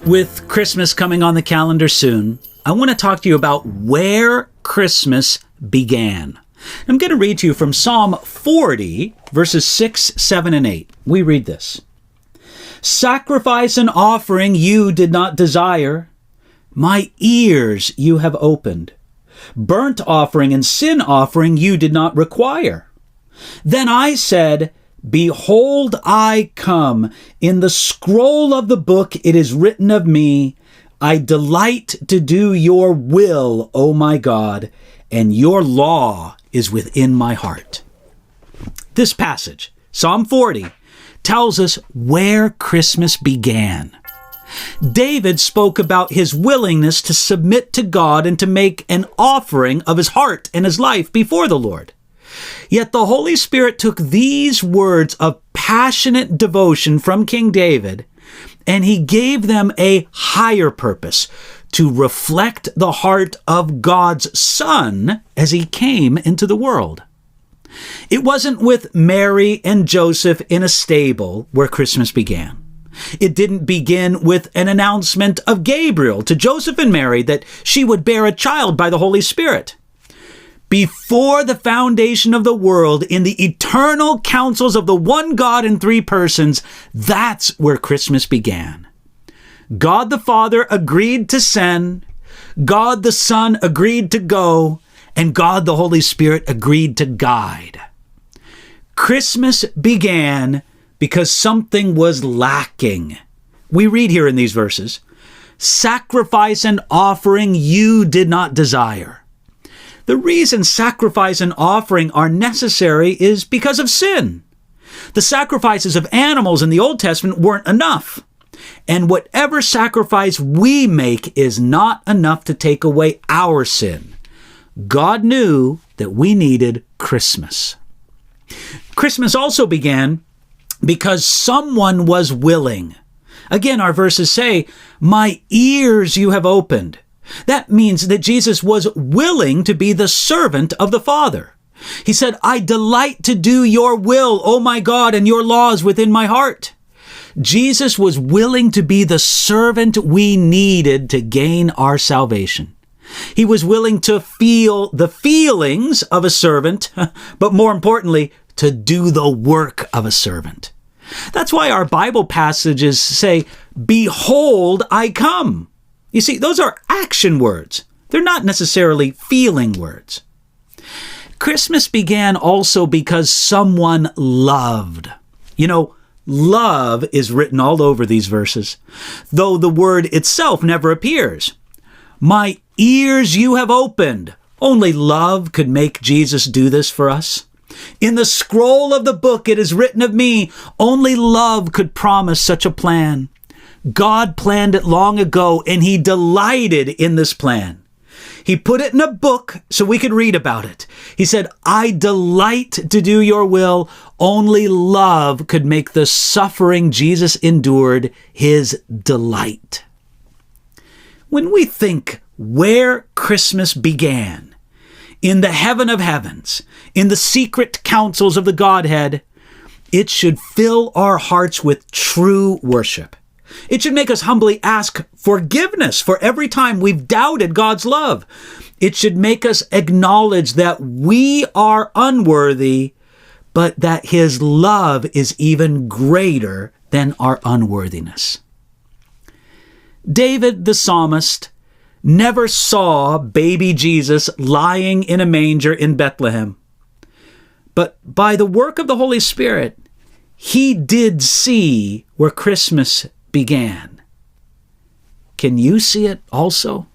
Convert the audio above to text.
With Christmas coming on the calendar soon, I want to talk to you about where Christmas began. I'm going to read to you from Psalm 40, verses 6, 7, and 8. We read this. Sacrifice and offering you did not desire. My ears you have opened. Burnt offering and sin offering you did not require. Then I said, Behold, I come. In the scroll of the book it is written of me, I delight to do your will, O my God, and your law is within my heart. This passage, Psalm 40, tells us where Christmas began. David spoke about his willingness to submit to God and to make an offering of his heart and his life before the Lord. Yet the Holy Spirit took these words of passionate devotion from King David, and he gave them a higher purpose, to reflect the heart of God's Son as he came into the world. It wasn't with Mary and Joseph in a stable where Christmas began. It didn't begin with an announcement of Gabriel to Joseph and Mary that she would bear a child by the Holy Spirit. Before the foundation of the world, in the eternal counsels of the one God in three persons, that's where Christmas began. God the Father agreed to send, God the Son agreed to go, and God the Holy Spirit agreed to guide. Christmas began because something was lacking. We read here in these verses, sacrifice and offering you did not desire. The reason sacrifice and offering are necessary is because of sin. The sacrifices of animals in the Old Testament weren't enough. And whatever sacrifice we make is not enough to take away our sin. God knew that we needed Christmas. Christmas also began because someone was willing. Again, our verses say, my ears you have opened. That means that Jesus was willing to be the servant of the Father. He said, I delight to do your will, O my God, and your laws within my heart. Jesus was willing to be the servant we needed to gain our salvation. He was willing to feel the feelings of a servant, but more importantly, to do the work of a servant. That's why our Bible passages say, Behold, I come. You see, those are action words. They're not necessarily feeling words. Christmas began also because someone loved. You know, love is written all over these verses, though the word itself never appears. My ears you have opened. Only love could make Jesus do this for us. In the scroll of the book it is written of me. Only love could promise such a plan. God planned it long ago, and he delighted in this plan. He put it in a book so we could read about it. He said, I delight to do your will. Only love could make the suffering Jesus endured his delight. When we think where Christmas began, in the heaven of heavens, in the secret counsels of the Godhead, it should fill our hearts with true worship. It should make us humbly ask forgiveness for every time we've doubted God's love. It should make us acknowledge that we are unworthy, but that his love is even greater than our unworthiness. David the psalmist never saw baby Jesus lying in a manger in Bethlehem. But by the work of the Holy Spirit, he did see where Christmas began. Can you see it also?